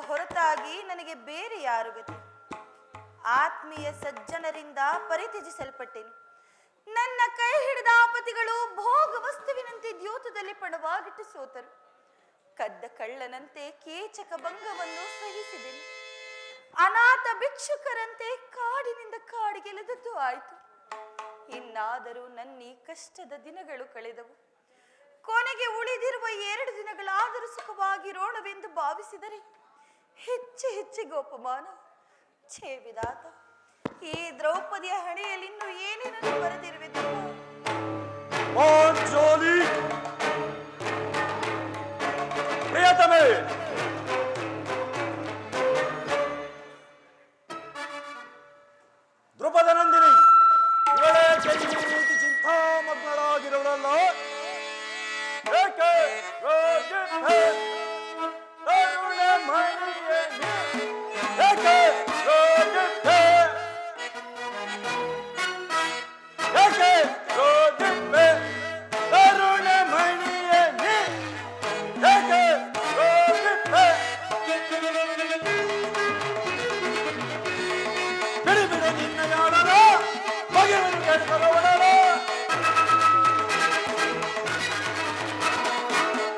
ಹೊರತಾಗಿ ನನಗೆ ಬೇರೆ ಯಾರು ಗತಿ? ಆತ್ಮೀಯ ಸಜ್ಜನರಿಂದ ಪರಿತ್ಯಜಿಸಲ್ಪಟ್ಟೆನು. ನನ್ನ ಕೈ ಹಿಡಿದ ಪತಿಗಳು ಭೋಗ ವಸ್ತುವಿನಂತೆ ದ್ಯೂತದಲ್ಲಿ ಪಣವಾಗಿಟ್ಟು ಸೋತರು. ಕದ್ದ ಕಳ್ಳನಂತೆ ಕೀಚಕ ಭಂಗವನ್ನು ಸಹಿಸಿದೆನು. ಅನಾಥ ಭಿಕ್ಷುಕರಂತೆ ಕಾಡಿನಿಂದ ಕಾಡಿಗೆಳೆದದ್ದು ಆಯಿತು. ಇನ್ನಾದರೂ ನನ್ನೀ ಕಷ್ಟದ ದಿನಗಳು ಕಳೆದವು. ಕೊನೆಗೆ ಉಳಿದಿರುವ 2 ದಿನಗಳಾದರೂ ಸುಖವಾಗಿರೋಣವೆಂದು ಭಾವಿಸಿದರೆ ಹೆಚ್ಚಿಗೆ ಅಪಮಾನ. ಛೇ ವಿಧಾತ, ಈ ದ್ರೌಪದಿಯ ಹಣೆಯಲ್ಲಿ ಇನ್ನು ಏನೇನನ್ನು ಬರೆದಿರುವೆ? ದ್ರುಪದ ನಂದಿನಿ, ಇವಳೇ ಕೈನೀತಿ ಚಿಂತಾಮಗ್ನರಾಗಿರುವಳಲ್ಲ. ಏಕೆ ರೋಗಿದ್ದೆ ಕರುಣೆ ಮಣಿಯೇ ನೀ? ಏಕೆ ರೋಗಿದ್ದೆ? ಏಕೆ ರೋಗಿದ್ದೆ ಕರುಣೆ ಮಣಿಯೇ ನೀ? ಏಕೆ ರೋಗಿದ್ದೆ? ಬಿಡಿ ಬಿಡು ನಿನ್ನ ಯಾಡಲ ಬಗೆಯನ್ನು ಕೇಳ್ಕೊಳ್ಳೋಣ.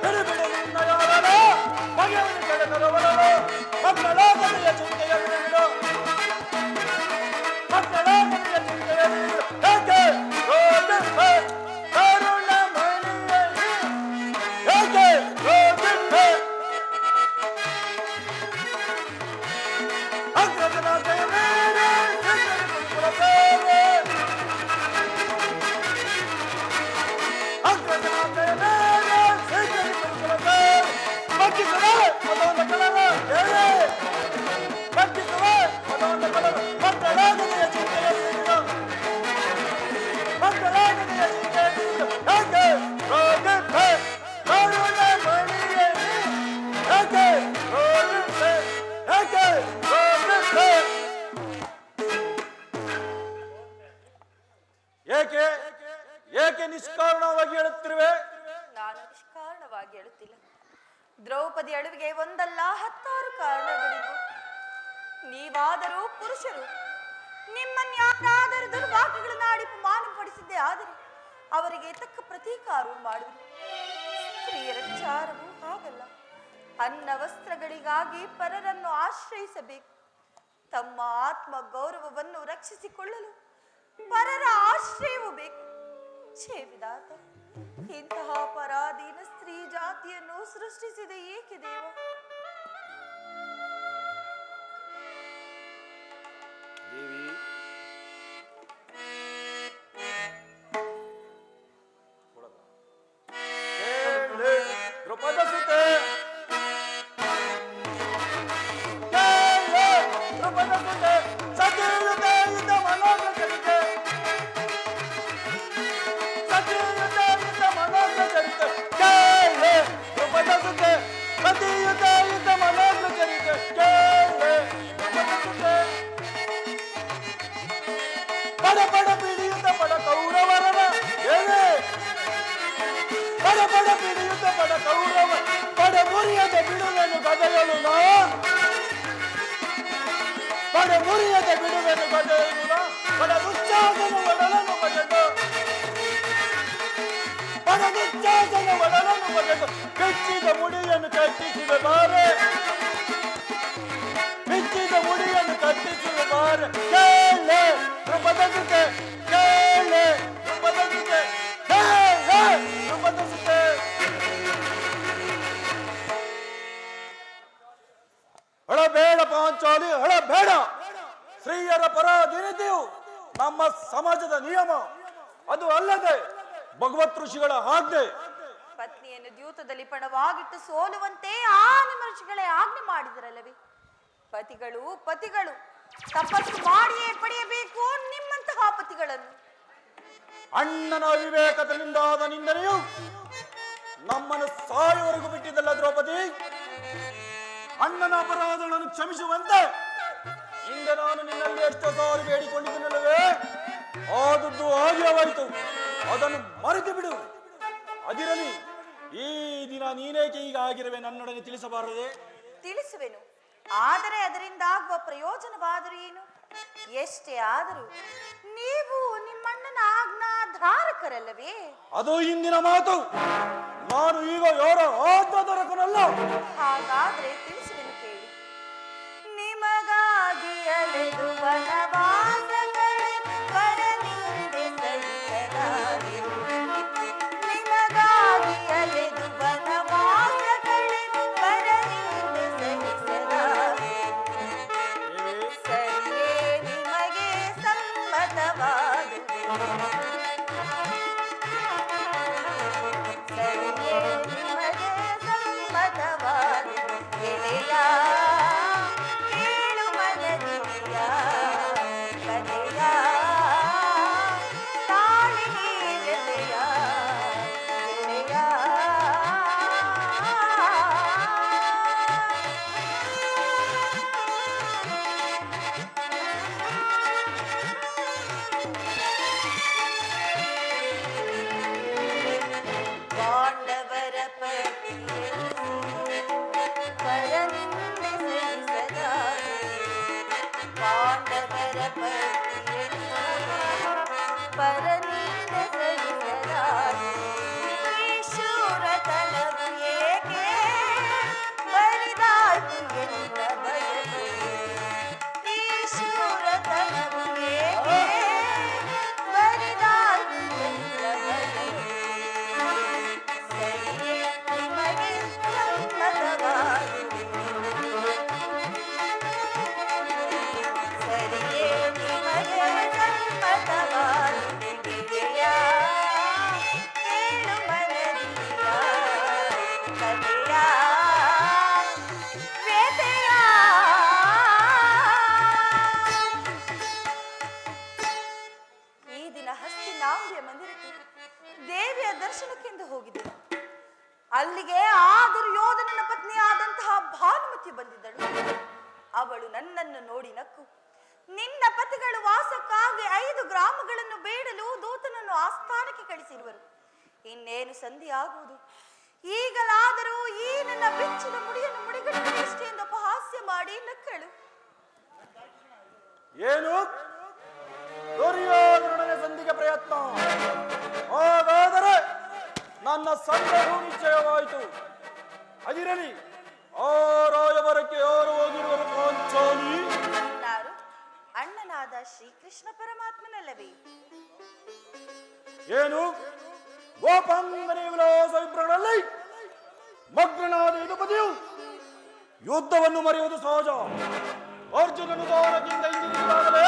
ಬಿಡಿ ಬಿಡು ನಿನ್ನ ಯಾಡಲ ಬಗೆಯನ್ನು ಕೇಳ್ಕೊಳ್ಳೋಣ. ಮಕ್ಕಳ ಕಡೆಯ ಚಿಂತೆಯ ಬಿಡು, ಮಕ್ಕಳ ಕಡೆಯ ಚಿಂತೆಯ ಬಿಡು. ಏಕೆ ರೋಗಿದ್ದೆ ಕರುಣೆ ಮಣಿಯೇ ನೀ? ಏಕೆ ರೋಗಿದ್ದೆ? ಅಗ್ರಜನಾದೆಯ ಮೇಲೆ ಏಕೆ ಏಕೆ ನಿಷ್ಕಾರಣವಾಗಿ ಹೇಳುತ್ತಿರುವೆ? ನಾನು ನಿಷ್ಕಾರಣವಾಗಿ ಹೇಳುತ್ತಿಲ್ಲ. ದ್ರೌಪದಿ ಅಳುವಿಗೆ ಒಂದಲ್ಲ 10 ಕಾರಣಗಳಿವೆ. ನೀವಾದರೂ ಪುರುಷರು, ನಿಮ್ಮನ್ಯಾರಾದರೂ ದುರ್ವಾಕ್ಯಗಳನ್ನಾಡಿ ಅಪಮಾನಪಡಿಸಿದ್ದೇ ಆದರೆ ಅವರಿಗೆ ತಕ್ಕ ಪ್ರತೀಕಾರವು ಮಾಡುವುದು. ಸ್ತ್ರೀಯರ ವಿಚಾರವೂ ಹಾಗಲ್ಲ. ಅನ್ನ ವಸ್ತ್ರಗಳಿಗಾಗಿ ಪರರನ್ನು ಆಶ್ರಯಿಸಬೇಕು. ತಮ್ಮ ಆತ್ಮ ಗೌರವವನ್ನು ರಕ್ಷಿಸಿಕೊಳ್ಳಲು ಪರರ ಆಶ್ರಯವೂ ಬೇಕು. ಛೇ ವಿಧಾತ, ಇಂತಹ ಪರಾಧೀನ ಸ್ತ್ರೀ ಜಾತಿಯನ್ನು ಸೃಷ್ಟಿಸಿದೆ ಏಕೆ ದೇವ? ದೇವಿ, ದ್ರುಪದ ಸುತೆ, ದ್ರುಪದ ಸುತೆ, ಸತಿಯುತ ಯುತ ಮನೋಗರಿಕೆ, ಸತಿಯುತ ಯುತ ಮನೋಗರಿಕೆ, ದ್ರುಪದ ಸುತೆ, ಸತಿಯುತ ಯುತ ಮನೋಗರಿಕೆ, ದ್ರುಪದ ಸುತೆ. ಪಡ ಪಡ ಪಿಡಿಯುತ್ತ ಪಡ ಕೌರವರನ ಏನೇ, ಪಡ ಪಡ ಪಿಡಿಯುತ್ತ ಪಡ ಕೌರವ, ಪಡ ಮುರಿಯದ ಬಿಡುವೆನು ಗದೆಯಲು ನಾ, ಪಡ ಮುರಿಯದ ಬಿಡುವೆನು ಗದೆಯಲು ನಾ, ಪಡ ದುಶ್ಯಾಸನ ಒಡಲನ್ನು ಬಗೆದು, ಪಡ ದುಶ್ಯಾಸನ ಒಡಲನ್ನು ಬಗೆದು, ಬಿಚ್ಚಿದ ಮುಡಿಯನ್ನು ಕಟ್ಟಿಸಿವೆ ಬಾರೆ, ಬಿಚ್ಚಿದ ಮುಡಿಯನ್ನು ಕಟ್ಟಿಸಿವೆ ಬಾರೆ. ಕೇಳೆ ದ್ರುಪದ ಸುತೆ, ಕೇಳೆ ದ್ರುಪದ ಸುತೆ, ಕೇಳೆ ದ್ರುಪದ ಸುತೆ. ಅಳಬೇಡ ಪಾಂಚಾಲಿ, ಅಳಬೇಡ. ಸ್ತ್ರೀಯರ ಪರಾಧೀನತೆಯು ನಮ್ಮ ಸಮಾಜದ ನಿಯಮ. ಅದು ಅಲ್ಲದೆ ಭಗವತ್ ಋಷಿಗಳ ಆಜ್ಞೆ. ಪತ್ನಿಯನ್ನು ದ್ಯೂತದಲ್ಲಿ ಪಣವಾಗಿಟ್ಟು ಸೋಲುವಂತೆ ಆ ನಿಮ್ಮ ಋಷಿಗಳೇ ಆಜ್ಞೆ ಮಾಡಿದರಲ್ಲವೇ? ಪತಿಗಳು ತಪಸ್ಸು ಮಾಡಿಯೇ ಪಡೆಯಬೇಕು ನಿಮ್ಮಂತಹ ಪತಿಗಳನ್ನು. ಅಣ್ಣನ ಅವಿವೇಕದಿಂದಾದ ನಿಂದನೆಯು ನಮ್ಮನ್ನು ಸಾಯುವವರೆಗೂ ಬಿಟ್ಟಿದ್ದಲ್ಲ ದ್ರೌಪದಿ. ಅಣ್ಣನ ಅಪರಾಧಗಳನ್ನು ಕ್ಷಮಿಸುವಂತೆ ಹಿಂದೆ ನಾನು ನಿನ್ನಲ್ಲಿ ಎಷ್ಟೋ ಸಾರಿ ಬೇಡಿಕೊಂಡಿದ್ದನಲ್ಲವೇ, ಆದದ್ದು ಹಾಗೆವಾಯಿತು. ಅದನ್ನು ಮರೆತು ಬಿಡು. ಅದಿರಲಿ, ಈ ದಿನ ನೀನೇಕೆ ಈಗ ಆಗಿರುವೆ ನನ್ನೊಡನೆ ತಿಳಿಸಬಾರದೆ? ತಿಳಿಸುವೆನು. ಆದರೆ ಅದರಿಂದ ಆಗುವ ಪ್ರಯೋಜನವಾದರೂ ಏನು? ಎಷ್ಟೇ ಆದರೂ ನೀವು ನಿಮ್ಮಣ್ಣನ ಆಜ್ಞಾಧಾರಕರಲ್ಲವೇ? ಅದು ಇಂದಿನ ಮಾತು. ನಾನು ಈಗ ಯಾರ ಆಜ್ಞಾಧಾರಕನಲ್ಲ. ಹಾಗಾದ್ರೆ ತಿಳಿಸುವೆನು ಕೇಳಿ. ನಿಮಗಾಗಿ ಅಲೆದು ವನವಾಸಗಳೇ ಪರನಿಂದೆ ಸಹಿಸಲಾರೆವು. ನಿಮಗಾಗಿ ಅಲೆದು ವನವಾಸಗಳೇ ಪರನಿಂದೆ ಸಹಿಸಲಾರೆವು. ಸರಿಯೇ ನಿಮಗೆ ಸಮ್ಮತವಾದುದು. ಸರಿಯೇ ನಿಮಗೆ ಸಮ್ಮತವಾದುದು. ಗೆಳೆಯ ಕೇಳು ಮನದಿಯ ಕಥೆಯ ತಾಳಿ ನೀವೆದೆಯ ಗೆಳೆಯ. ಪಾಂಡವರ ಪತಿಯನ್ನು ಪರನಿಂದೆ ಸಹಿಸಲಾರೆ. ಪಾಂಡವರ ಪತಿಯನ್ನು ಪರನಿಂದೆ ಸಹಿಸಲಾರೆ. ಈ ಶೂರತನವು ಏಕೆ ಬರಿದಾಯ್ತು ಎನ್ನ ಬಯಕೆ. ಈ ಶೂರತನವು ಏಕೆ ಬರಿದಾಯ್ತು ಎನ್ನ ಬಯಕೆ. ಸರಿಯೇ ನಿಮಗೆ ಸಮ್ಮತವಾದುದು. ಸರಿಯೇ ನಿಮಗೆ ಸಮ್ಮತವಾದುದು. ಗೆಳೆಯ ಕೇಳು ಮನದಿಯ ಕಥೆಯ ವ್ಯಥೆಯ. ಈ ದಿನ ಹಸ್ತಿನಾಂಬಿಯ ಮಂದಿರಕ್ಕೆ ದೇವಿಯ ದರ್ಶನಕ್ಕೆಂದು ಹೋಗಿದ್ದೆನು. ಅಲ್ಲಿಗೆ ಆ ದುರ್ಯೋಧನನ ಪತ್ನಿಯಾದಂತಹ ಭಾನುಮತಿ ಬಂದಿದ್ದಳು. ಅವಳು ನನ್ನನ್ನು ನೋಡಿ ನಕ್ಕು, ನಿನ್ನ ಪತಿಗಳು ವಾಸಕ್ಕಾಗಿ 5 ಗ್ರಾಮಗಳನ್ನು ಬೇಡಲು ದೂತನನ್ನು ಆಸ್ಥಾನಕ್ಕೆ ಕಳಿಸಿರುವರು. ಇನ್ನೇನು ಸಂಧಿ ಆಗುವುದು. ಈಗಲಾದರೂ ಈ ನನ್ನ ಬಿಚ್ಚಿದ ಮುಡಿಯನ್ನು ಮುಡಿಗಟ್ಟುವಷ್ಟೇ ಎಂದು ಅಪಹಾಸ್ಯ ಮಾಡಿ ನಕ್ಕಳು. ಏನು? ದುರ್ಯೋಧನನ ಸಂಧಿಗೆ ಪ್ರಯತ್ನ. ಹಾಗಾದರೆ ನನ್ನ ಸಂದೇಹವು ನಿಶ್ಚಯವಾಯಿತು. ಅದಿರಲಿ, ಆ ರಾಯಭರಕ್ಕೆ ಯಾರು ಹೋಗಿರುವರು ಪಾಂಚಾಲಿ? ಯಾರು? ಅಣ್ಣನಾದ ಶ್ರೀಕೃಷ್ಣ ಪರಮಾತ್ಮನಲ್ಲವೇ? ಏನು? ಗೋಪಾಂಗನೆ ವಿಲಾಸ ವಿಭ್ರಮಗಳಲ್ಲಿ ಮಗ್ನನಾದ ಯದುಪತಿಯು ಯುದ್ಧವನ್ನು ಮರೆಯುವುದು ಸಹಜ. ಅರ್ಜುನನು ದಾರದಿಂದ ಹಿಂದಿರುಗಿದಾಗಲೇ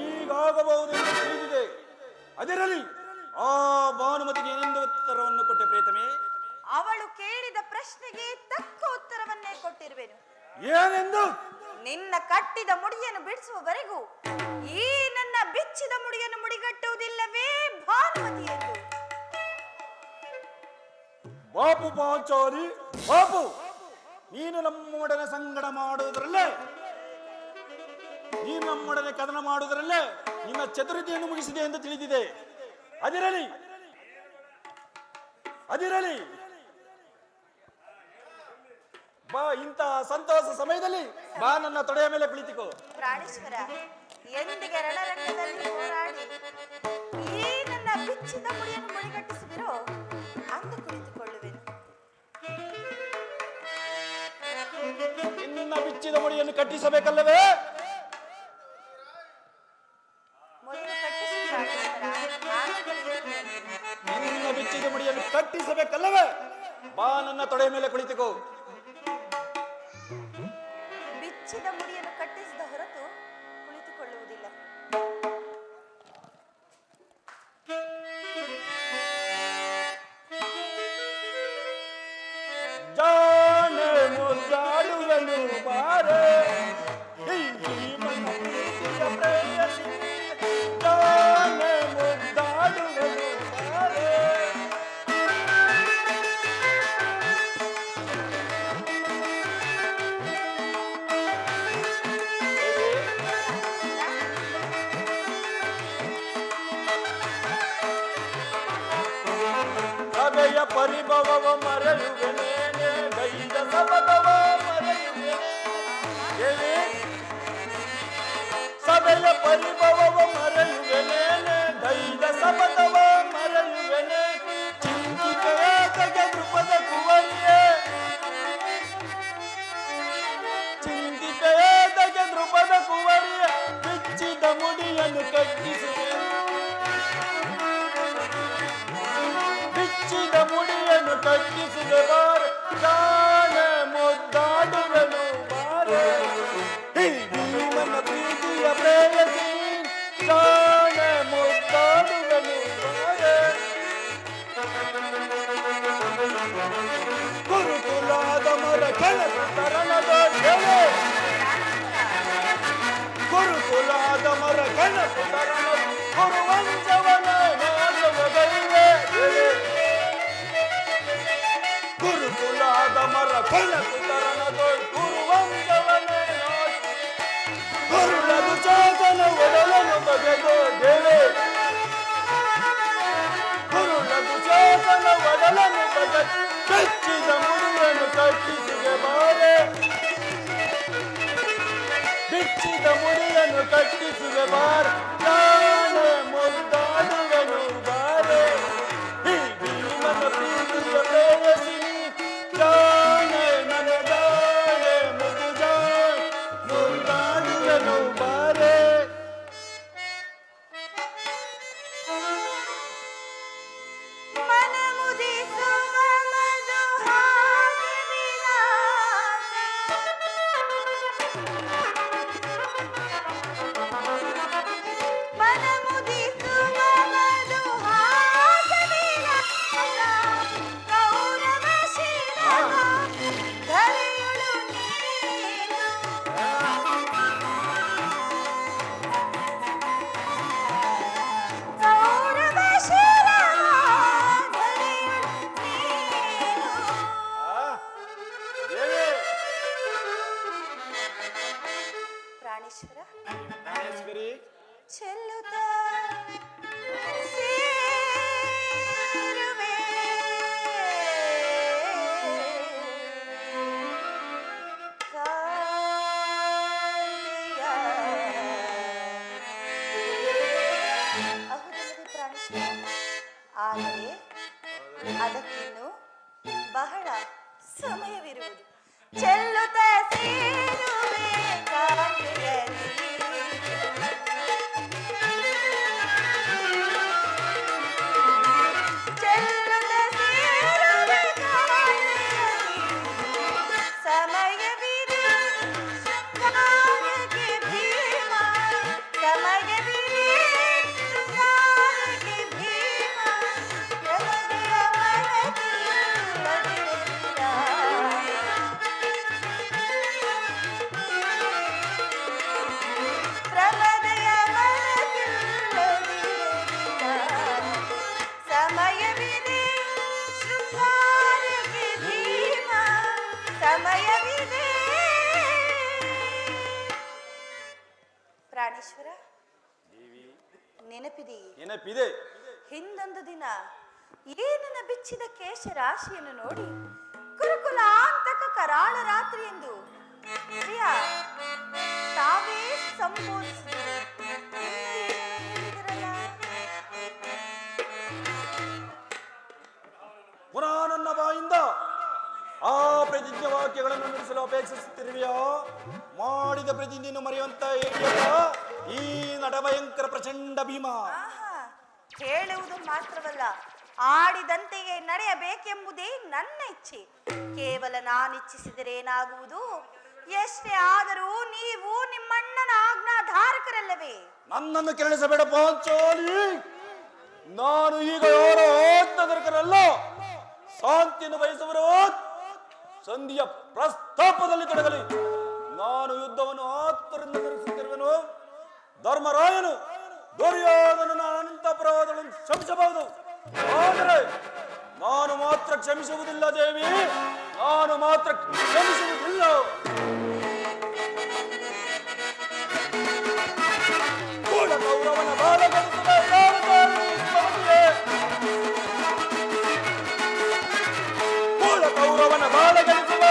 ಈಗಾಗಬಹುದು ಎಂದು ತಿಳಿದಿದೆ. ಅದಿರಲಿ, ಆ ಭಾನುಮತಿಗೆ ಏನೆಂದು ಉತ್ತರವನ್ನು ಕೊಟ್ಟೆ ಪ್ರೇತಮೇ? ಅವಳು ಕೇಳಿದ ಪ್ರಶ್ನೆಗೆ ತಕ್ಕ ಉತ್ತರವನ್ನೇ ಕೊಟ್ಟಿರುವೆನು. ಏನೆಂದು? ನಿನ್ನ ಕಟ್ಟಿದ ಮುಡಿಯನ್ನು ಬಿಡಿಸುವವರೆಗೂ ಈ ನನ್ನ ಬಿಚ್ಚಿದ ಮುಡಿಯನ್ನು ಮುಡಿಗಟ್ಟುವುದಿಲ್ಲವೇ ಭಾನುಮತಿ ಎಂದು. ಬಾಪು ಪಾಂಚಾಲಿ, ಬಾಪು, ನೀನು ನಮ್ಮೊಡನೆ ಸಂಗಡ ಮಾಡುವುದರಲ್ಲೇ, ನೀನು ನಮ್ಮೊಡನೆ ಕದನ ಮಾಡುವುದರಲ್ಲೇ ನಿನ್ನ ಚತುರತೆಯನ್ನು ಮುಗಿಸಿದೆ ಎಂದು ತಿಳಿದಿದೆ. ಅದಿರಲಿ, ಅದಿರಲಿ, ಬಾ, ಇಂತಹ ಸಂತೋಷ ಸಮಯದಲ್ಲಿ ಬಾ, ನನ್ನ ತೊಡೆಯ ಮೇಲೆ ಕುಳಿತುಕೋ. ಪ್ರಾಣೇಶ್ವರ, ಎಂದಿಗೆ ರಣರಂಗದಲ್ಲಿ ಹೋರಾಡಿ ಈ ನನ್ನ ಬಿಚ್ಚಿದ ಮುಡಿಯನ್ನು ಮುಡಿಗಟ್ಟಿಸುವಿರೋ ಅಂದು ಕುಳಿತುಕೊಳ್ಳುವೆನು. ನಿನ್ನ ಬಿಚ್ಚಿದ ಮುಡಿಯನ್ನು ಕಟ್ಟಿಸಬೇಕಲ್ಲವೇ? ಮೊದಲು ಕಟ್ಟಿಸಿ ಪ್ರಾಣೇಶ್ವರ, ನಾನು ಕುಳಿತುಕೊಳ್ಳುವೆನು. ನಿನ್ನ ಬಿಚ್ಚಿದ ಮುಡಿಯನ್ನು ಕಟ್ಟಿಸಬೇಕಲ್ಲವೇ? ಬಾ, ನನ್ನ ತೊಡೆಯ ಮೇಲೆ ಕುಳಿತುಕೋ. ಬಿಚ್ಚಿದ ಮುಡಿಯನ್ನು ಕಟ್ಟಿಸಿದ ಹೊರತು ಕುಳಿತುಕೊಳ್ಳುವುದಿಲ್ಲ. ಜಾಣೆ ಮುದ್ದಾಡುವನು ಬಾರೆ, ಈ ಜೀವನ ಪ್ರೀತಿಯ ಪ್ರೇಯಸಿ. ಜಾಣೆ ಮುದ್ದಾಡುವನು ಬಾರೆ. ಸಭೆಯ ಪರಿಭವವ ಮರೆಯುವೆನೇನೆ, ಗೈದ ಸಬದವ ಮರೆಯುವೆನೆ. ದೇವಿ ಸಭೆಯ ಪರಿಭವವ ಮರೆಯುವೆನೇನೆ, ಧೈರ್ಯ ಸಪಥವ ಮರೆಯುವೆನೆ, ಚಿಂತಿಕೆಯಾತಗೆ ದೃಪದ ಕುವರಿಯೇ, ಚಿಂತಿಕೆಯಾತಗೆ ದೃಪದ ಕುವರಿಯ ಬಿಚ್ಚಿದ ಮುಡಿಯನ್ನು ಕಟ್ಟಿಸುವೆ, ಬಿಚ್ಚಿದ ಮುಡಿಯನ್ನು ಕಟ್ಟಿಸಿದೆ ಬಾರ ಜಾಣೆ ಮುದ್ದಾಡುವೆನು ಬಾರೆ, ಈ ಭೀಮನ ಪ್ರೀತಿಯ ಪ್ರೇಯಸಿ ಜಾಣೆ ಮುದ್ದಾಡುವೆನು ಬಾರೆ. ಗುರುಕುಲಾದ ಮರ ಕೆಲಸ ತರಣದ ಗೆಳೆ, ಗುರುಕುಲಾದ ಮರ ಕೆಲಸ ತರಣದ ಗುರುವಂಶವನ ನಾಶವಗೈವೆ, ಗುರುಕುಲಾದ ಮರ ಕೆಲಸ ತರಣದ ಗುರುವಂಶವನ ಗುರುಳದು ಚಾತನ ಒಡಲನು ಬಗೆದು ದೇವೆ, ಗುರುಳದು ಚಾತನ ಒಡಲನು ಬಗೆದು ಬೆಚ್ಚಿದ ಮುಡಿಯನ್ನು ಕಟ್ಟಿಸಿದೆ ಬಾರೆ, ಬಿಚ್ಚಿದ ಮುಡಿಯನ್ನು ಕಟ್ಟಿಸಿದೆ ಬಾರ ಜಾಣೆ ಮುದ್ದಾಡುವೆನು ಬಾರೆ, ಈ ಭೀಮನ ಪ್ರೀತಿಯ ಪ್ರೇಯಸಿ ಜಾಣೆ ನನ್ನ ಜಾಣೆ ಮುದ್ದಾಡುವೆನು ಬಾರೆ. ಮನಮುದಿಸುವ ಮಧುಹಾಸ ವಿಲಾಸ, ಮನಮುದಿಸುವ ಮಧುಹಾಸ ವಿಲಾಸ, ಕೌರವ ಶಿರವ ಧರೆಯೊಳು ನೀನು, ಕೌರವ ಶಿರವ ಧರೆಯೊಳು ನೀನು. ದೇವಿ ಪ್ರಾಣೇಶ್ವರ ಪ್ರಾಣೇಶ್ವರಿ, ಚೆಲ್ಲುತ್ತ ಸೇರುವೆ ಕಾಂತೆಯ. ಹೌದಲ್ಲವೇ ಪ್ರಾಣೇಶ್ವರ? ಆದರೆ ಅದಕ್ಕಿನ್ನು ಬಹಳ ಸಮಯವಿರುವುದು. ಚೆಲ್ಲುತ್ತ ಸೇರುವೆ ಕಾಂತೆಯಲ್ಲಿ, ಚೆಲ್ಲುತ್ತ ಸೇರುವೆ ಕಾಂತೆಯಲ್ಲಿ, ಸಮಯವಿದೆ ಶೃಂಗಾರಕ್ಕೆ ಭೀಮ, ಸಮಯವಿದೆ ಶೃಂಗಾರಕ್ಕೆ ಭೀಮ, ಪ್ರಮದೆಯ ಮನದಿಲ್ಲದಿರ, ಪ್ರಮದೆಯ ಮನದಿಲ್ಲದಿರ, ಸಮಯವಿದೆ ಶೃಂಗಾರಕ್ಕೆ ಭೀಮ, ಸಮಯವಿದೆ. ಪ್ರಾಣೇಶ್ವರ, ನೆನಪಿದೆಯೇ? ನೆನಪಿದೆ. ಹಿಂದೊಂದು ದಿನ ಏನನ್ನ ಬಿಚ್ಚಿದ ಕೇಶ ರಾಶಿಯನ್ನು ನೋಡಿ ಗುರುಕುಲಾಂತಕ ಕರಾಳ ರಾತ್ರಿ ಎಂದು ಪ್ರಿಯ ತಾವೇ ಸಂಬೋಧಿಸಿದರು. ಹೇಳಿದಿರಲ್ಲ. ಪುನಃ ನನ್ನ ಬಾಯಿಂದ ಆ ಪ್ರತಿಜ್ಞೆ ವಾಕ್ಯಗಳನ್ನು ನುಡಿಸಲು ಅಪೇಕ್ಷಿಸುತ್ತಿರುವೆಯೋ? ಮಾಡಿದ ಪ್ರತಿಜ್ಞೆಯನ್ನು ಮರೆಯುವಂತ ಹೇಳಿಯಲ್ಲ ಈ ನಟಭಯಂಕರ ಪ್ರಚಂಡ ಭೀಮ. ಆಹಾ, ಹೇಳುವುದು ಮಾತ್ರವಲ್ಲ, ಆಡಿದಂತೆಯೇ ನಡೆಯಬೇಕೆಂಬುದೇ ನನ್ನ ಇಚ್ಛೆ. ಕೇವಲ ನಾನಿಚ್ಛಿಸಿದರೆ ಏನಾಗುವುದು? ಎಷ್ಟೇ ಆದರೂ ನೀವು ನಿಮ್ಮಣ್ಣನ ಆಜ್ಞಾಧಾರಕರಲ್ಲವೇ? ನನ್ನನ್ನು ಕೆರಳಿಸಬೇಡ ಪಾಂಚಾಲಿ. ನಾನು ಈಗ ಯಾರ ಆಜ್ಞಾಧಾರಕರಲ್ಲ. ಶಾಂತಿಯನ್ನು ಬಯಸುವರು ಸಂಧಿಯ ಪ್ರಸ್ತಾಪದಲ್ಲಿ ತೊಡಗಲಿ. ನಾನು ಯುದ್ಧವನ್ನು ಆತುರದಿಂದ ನಡೆಸುತ್ತಿರುವೆನು. ಧರ್ಮರಾಯನು ದುರ್ಯೋಧನನ ಅನಂತ ಅಪರಾಧಗಳನ್ನು ಕ್ಷಮಿಸಬಹುದು, ಆದರೆ ನಾನು ಮಾತ್ರ ಕ್ಷಮಿಸುವುದಿಲ್ಲ ದೇವಿ, ನಾನು ಮಾತ್ರ ಕ್ಷಮಿಸುವುದಿಲ್ಲ. ಕೂಡ ಕೌರವನ ಬಾಲಗಣಿಸುವ ಕೌರವನ ಬಾಲಗಣಿಸುವ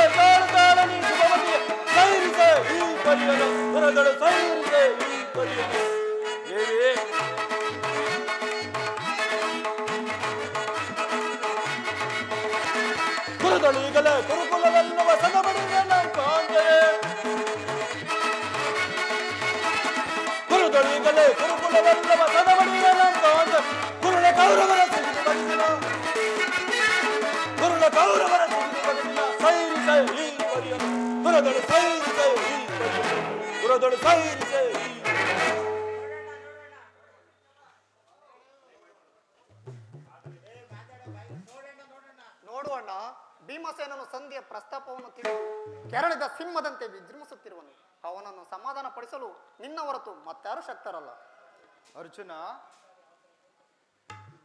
ಧೈರ್ಯ ಈ ಗುರುಗಳೀಗಲೇ ಗುರುಕುಲವೆನ್ನುವ ಸದಬಡಿನ ಕಾಂತೆ ಗುರುಗಳೀಗಲೇ ಗುರುಕುಲವೆನ್ನುವ ಸದಬಡಿನ ಕಾಂತೆ ಗುರುಳ ಕೌರವರ ಸಿಗಿದು ಬಡಿಸಿನ ಗುರುಳ ಕೌರವರ ಸಿಗಿದು ಬಡಿಸಿನ ಸೈರಿಸೆ ಈ ಪರಿಯನ್ನು ಗುರುಗಳು ಸೈರಿಸೆ ಈ ಪರಿಯನ್ನು ಗುರುಗಳು ಸೈರಿಸೆ ಈ ನೋಡುವಣ್ಣ, ಭೀಮಸೇನನು ಸಂಧಿಯ ಪ್ರಸ್ತಾಪವನ್ನು ತಿಳಿದು ಕೆರಳಿದ ಸಿಂಹದಂತೆ ವಿಜೃಂಭಿಸುತ್ತಿರುವನು. ಅವನನ್ನು ಸಮಾಧಾನ ಪಡಿಸಲು ನಿನ್ನ ಹೊರತು ಮತ್ತಾರು ಶಕ್ತರಲ್ಲ. ಅರ್ಜುನ,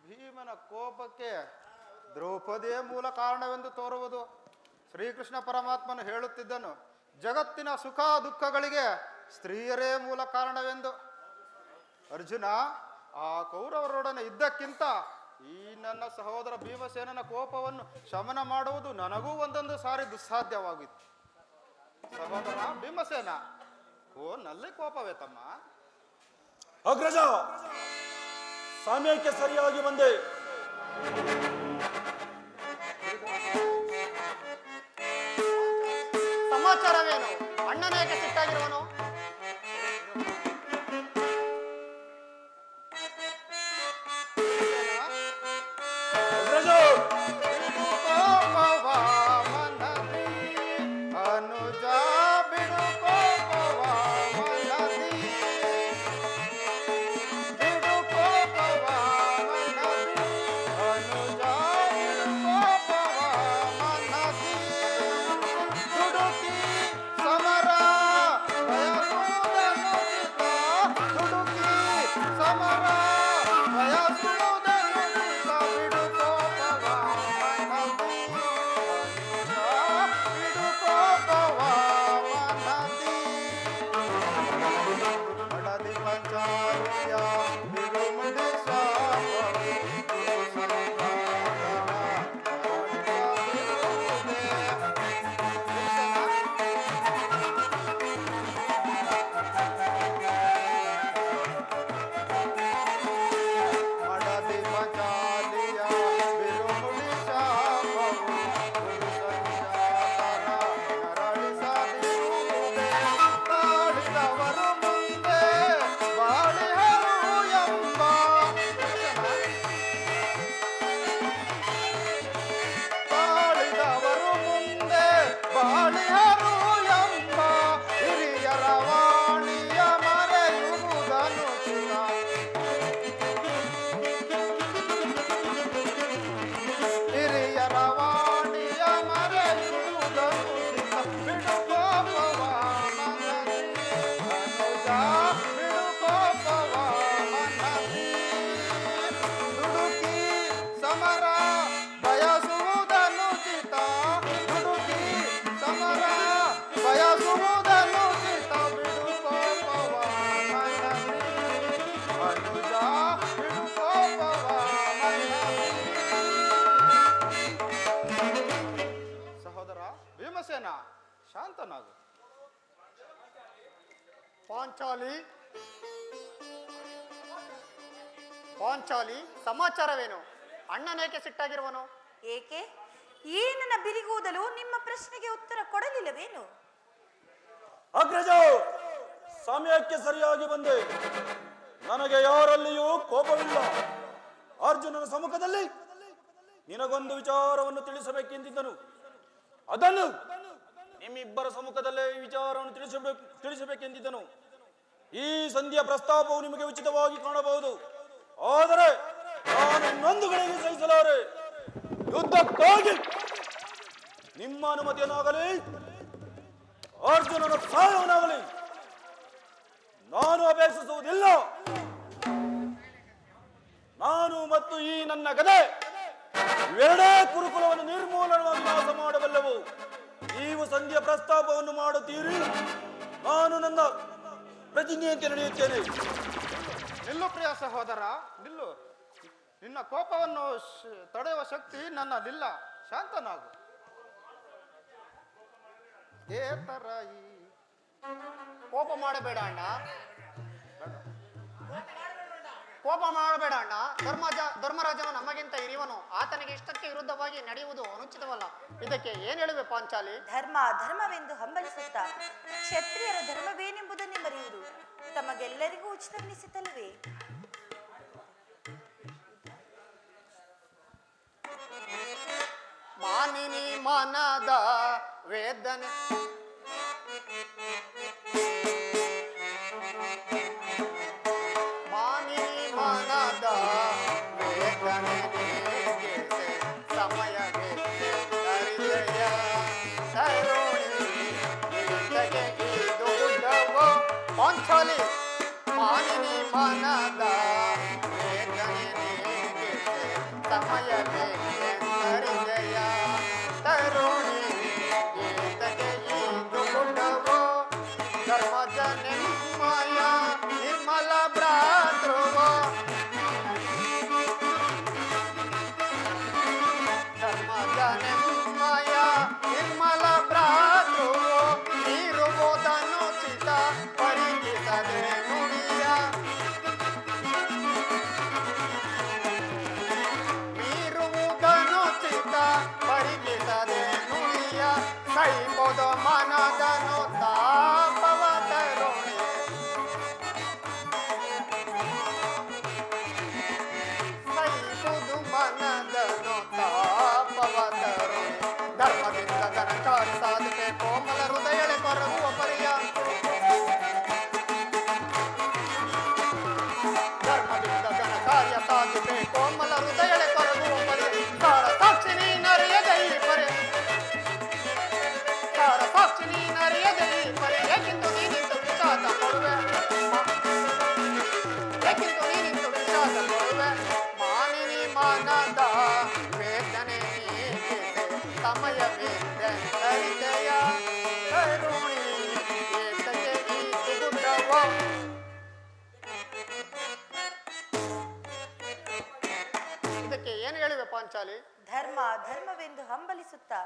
ಭೀಮನ ಕೋಪಕ್ಕೆ ದ್ರೌಪದಿಯೇ ಮೂಲ ಕಾರಣವೆಂದು ತೋರುವುದು. ಶ್ರೀಕೃಷ್ಣ ಪರಮಾತ್ಮನು ಹೇಳುತ್ತಿದ್ದನು, ಜಗತ್ತಿನ ಸುಖ ದುಃಖಗಳಿಗೆ ಸ್ತ್ರೀಯರೇ ಮೂಲ ಕಾರಣವೆಂದು. ಅರ್ಜುನ, ಆ ಕೌರವರೊಡನೆ ಇದ್ದಕ್ಕಿಂತ ಈ ನನ್ನ ಸಹೋದರ ಭೀಮಸೇನನ ಕೋಪವನ್ನು ಶಮನ ಮಾಡುವುದು ನನಗೂ ಒಂದೊಂದು ಸಾರಿ ದುಸ್ಸಾಧ್ಯವಾಗಿತ್ತು. ಸಹೋದರ ಭೀಮಸೇನ, ನಲ್ಲಿ ಕೋಪವೇ ತಮ್ಮ? ಅಗ್ರಜ, ಸಮಯಕ್ಕೆ ಸರಿಯಾಗಿ ಬಂದೆ. ಸಮಾಚಾರವೇನು? ಅಣ್ಣನೇಕೆ ಸಿಟ್ಟಾಗಿರುವನು? ಶಾಂತನಾಗು. ಪಾಂಚಾಲಿ, ಸಮಾಚಾರವೇನು? ಅಣ್ಣನೇಕೆ ಸಿಟ್ಟಾಗಿರುವನು? ಏಕೆ? ಈ ನನ್ನ ಬಿರಿಗೂದಲು ನಿಮ್ಮ ಪ್ರಶ್ನೆಗೆ ಉತ್ತರ ಕೊಡಲಿಲ್ಲವೇನು? ಅಗ್ರಜ, ಸಮಯಕ್ಕೆ ಸರಿಯಾಗಿ ಬಂದೆ. ನನಗೆ ಯಾರಲ್ಲಿಯೂ ಕೋಪವಿಲ್ಲ. ಅರ್ಜುನನ ಸಮ್ಮುಖದಲ್ಲಿ ನಿನಗೊಂದು ವಿಚಾರವನ್ನು ತಿಳಿಸಬೇಕೆಂದಿದ್ದನು. ಅದನ್ನು ನಿಮ್ಮಿಬ್ಬರ ಸಮ್ಮುಖದಲ್ಲೇ ಈ ವಿಚಾರವನ್ನು ತಿಳಿಸಬೇಕೆಂದಿದ್ದನು. ಈ ಸಂಧಿಯ ಪ್ರಸ್ತಾಪವು ನಿಮಗೆ ಉಚಿತವಾಗಿ ಕಾಣಬಹುದು, ಆದರೆ ನಾನು ಇನ್ನೊಂದು ಗಳಿಗೆ ಸಹಿಸಲಾರೆ. ಯುದ್ಧಕ್ಕಾಗಿ ನಿಮ್ಮ ಅನುಮತಿಯನ್ನಾಗಲಿ ಅರ್ಜುನನ ಸಹಾಯವನ್ನಾಗಲಿ ನಾನು ಅಪೇಕ್ಷಿಸುವುದಿಲ್ಲ. ನಾನು ಮತ್ತು ಈ ನನ್ನ ಗದೆ ಇವೆರಡೇ ಕುರುಕುಲವನ್ನು ನಿರ್ಮೂಲನವಾಗಿ ನಾಶ ಮಾಡಬಲ್ಲವು. ನೀವು ಸಂಧಿಯ ಪ್ರಸ್ತಾಪವನ್ನು ಮಾಡುತ್ತೀರಿ, ನಾನು ನನ್ನ ಪ್ರತಿಜ್ಞೆಯಂತೆ ನಡೆಯುತ್ತೇನೆ. ನಿಲ್ಲು ಪ್ರಿಯ ಸಹೋದರ, ನಿಲ್ಲು. ನಿನ್ನ ಕೋಪವನ್ನು ತಡೆಯುವ ಶಕ್ತಿ ನನ್ನಲ್ಲಿಲ್ಲ. ಶಾಂತನಾಗು. ಕೋಪ ಮಾಡಬೇಡ ಅಣ್ಣ. ಕೋಪ ಮಾಡಬೇಡ ಅಣ್ಣ. ಧರ್ಮರಾಜನು ನಮಗಿಂತ ಹಿರಿಯವನು. ಆತನಿಗೆ ಇಷ್ಟಕ್ಕೆ ವಿರುದ್ಧವಾಗಿ ನಡೆಯುವುದು ಅನುಚಿತವಲ್ಲ. ಇದಕ್ಕೆ ಏನ್ ಹೇಳುವೆ ಪಾಂಚಾಲಿ? ಧರ್ಮವೆಂದು ಹಂಬಲಿಸುತ್ತಾ ಕ್ಷತ್ರಿಯರ ಧರ್ಮವೇನೆಂಬುದನ್ನೇ ಮರೆಯುವುದು ತಮಗೆಲ್ಲರಿಗೂ ಉಚಿತವೆನಿಸಿತಲ್ಲವೇ? ಮಾನಿನಿ ಮನದ ವೇದನೆ ಮನದ ವೇದನೆ ಸಮಯವೇ ಹರಿದಯ ಇದು ಉದ್ದವೋ ಪಾಂಚಾಲಿ. ಮಾನಿನಿ ಮನದ ವೇದನೆ ಸಮಯವೇ ಹರಿದಯ ತರುಣಿ ಗೀತಗೆ ಇದು ಉದ್ದವೋ ಧರ್ಮದ ನಿರ್ಮಯ ನಿರ್ಮಲ ಭ್ರಾತೃವ ಧರ್ಮದ ನಿರ್ಮಯ ನಿರ್ಮಲ ಭ್ರಾತೃವ ಇರುವುದನುಚಿತ ಪರಿಗಿಸದೆ ನುಡಿಯ ಮೀರುವುದನುಚಿತ ಪರಿಗಿಸದೆ ನುಡಿಯ ಕೈಬೋದ ಮನದನು ತಾಪವ ತರುಣಿ ಕೈಬುದು ಮನದನು ತಾಪವ ತರುಣಿ ಧರ್ಮದಿಂದ ಘನಕಾರ ಸಾಧಿಕೆ ಕೋಮಲ ಹೃದಯಳೆ ಕೊರಗುವ ಪರಿಯ ಧರ್ಮದಿಂದ ಘನ ಕಾರ್ಯ ಸಾಧಿಕೆ ಕೋಮಲ ಹೃದಯಳೆ ಕೊರಗುವ ಪರಿಯ ಸಾರ ಸಾಕ್ಷಿ ನೀನರಿಯದೆ ಈ ಪರಿ ಸಾರ ಸಾಕ್ಷಿ ನೀನರಿಯದೆ ಈ ಪರಿ ಏಕೆಂದು ನೀನಿಂದು ವಿಷಾದ ಕೊಡುವೆ ಏಕೆಂದು ನೀನಿಂದು ವಿಷಾದ ಕೊಡುವೆ ಮಾನಿನಿ ಮನದ ವೇದನೆ ಸಮಯವೇ ಹರಿದಯ ಕರುಣಿ ಏತಕ್ಕೆ ಈ ಗುಡ್ಡವ ಇದಕ್ಕೆ ಏನು ಹೇಳಿವೆ ಪಾಂಚಾಲಿ? ಧರ್ಮವೆಂದು ಹಂಬಲಿಸುತ್ತಾ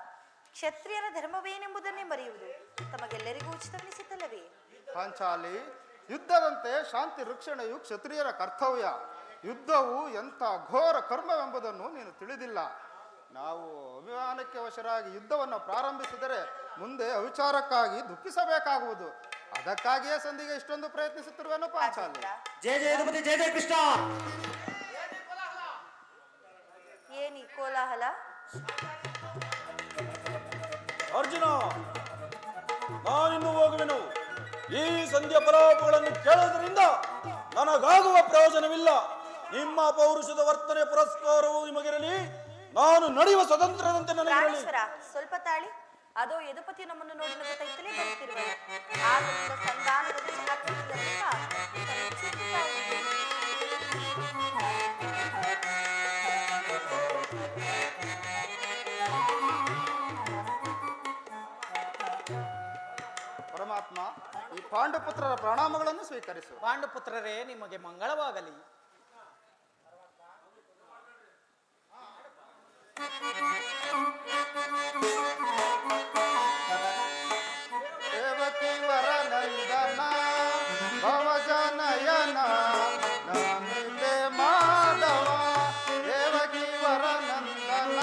ಕ್ಷತ್ರಿಯರ ಧರ್ಮವೇನೆಂಬುದನ್ನೇ ಮರೆಯುವುದು ತಮಗೆಲ್ಲರಿಗೂ ಉಚಿತವೆನಿಸಿತಲ್ಲವೇ? ಪಾಂಚಾಲಿ, ಯುದ್ಧದಂತೆ ಶಾಂತಿ ರಕ್ಷಣೆಯು ಕ್ಷತ್ರಿಯರ ಕರ್ತವ್ಯ. ಯುದ್ಧವು ಎಂಥ ಘೋರ ಕರ್ಮವೆಂಬುದನ್ನು ನೀನು ತಿಳಿದಿಲ್ಲ. ನಾವು ಅಭಿಮಾನಕ್ಕೆ ವಶರಾಗಿ ಯುದ್ಧವನ್ನು ಪ್ರಾರಂಭಿಸಿದರೆ ಮುಂದೆ ಅವಿಚಾರಕ್ಕಾಗಿ ದುಃಖಿಸಬೇಕಾಗುವುದು. ಅದಕ್ಕಾಗಿಯೇ ಸಂಧಿಗೆ ಇಷ್ಟೊಂದು ಪ್ರಯತ್ನಿಸುತ್ತಿರುವೆನು ಪಾಂಚಾಲಿ. ಜಯ ಜಯಪತಿ ಜಯ ಜಯ ಕೃಷ್ಣ. ಏನಿ ಕೋಲಾಹಲ? ಅರ್ಜುನ, ನಾನಿನ್ನು ಹೋಗುವೆನು. ಈ ಸಂಧ್ಯಾ ಪ್ರಲಾಪಗಳನ್ನು ಕೇಳುವುದರಿಂದ ನನಗಾಗುವ ಪ್ರಯೋಜನವಿಲ್ಲ. ನಿಮ್ಮ ಪೌರುಷದ ವರ್ತನೆ ಪುರಸ್ಕಾರವು ನಿಮಗಿರಲಿ. ನಾನು ನಡೆಯುವ ಸ್ವತಂತ್ರದಂತೆ ನನಗಿರಲಿ. ಪ್ರಾಣೇಶ್ವರ, ಸ್ವಲ್ಪ ತಾಳಿ. ಅದೋ ಯದುಪತಿ ನಮ್ಮನ್ನು ನೋಡಿ ನಗುತ್ತಲೇ ಬರುತ್ತಿರುವರು. ಆದ್ದರಿಂದ ಸಂಧಾನದ ಪರಮಾತ್ಮ, ಈ ಪಾಂಡುಪುತ್ರರ ಪ್ರಣಾಮಗಳನ್ನು ಸ್ವೀಕರಿಸು. ಪಾಂಡುಪುತ್ರರೇ, ನಿಮಗೆ ಮಂಗಳವಾಗಲಿ. ದೇವಕಿ ವರನಂದನ ಭವಜನಯನ ನಮಿತೆ ಮಾಧವ ದೇವಕಿ ವರನಂದನ.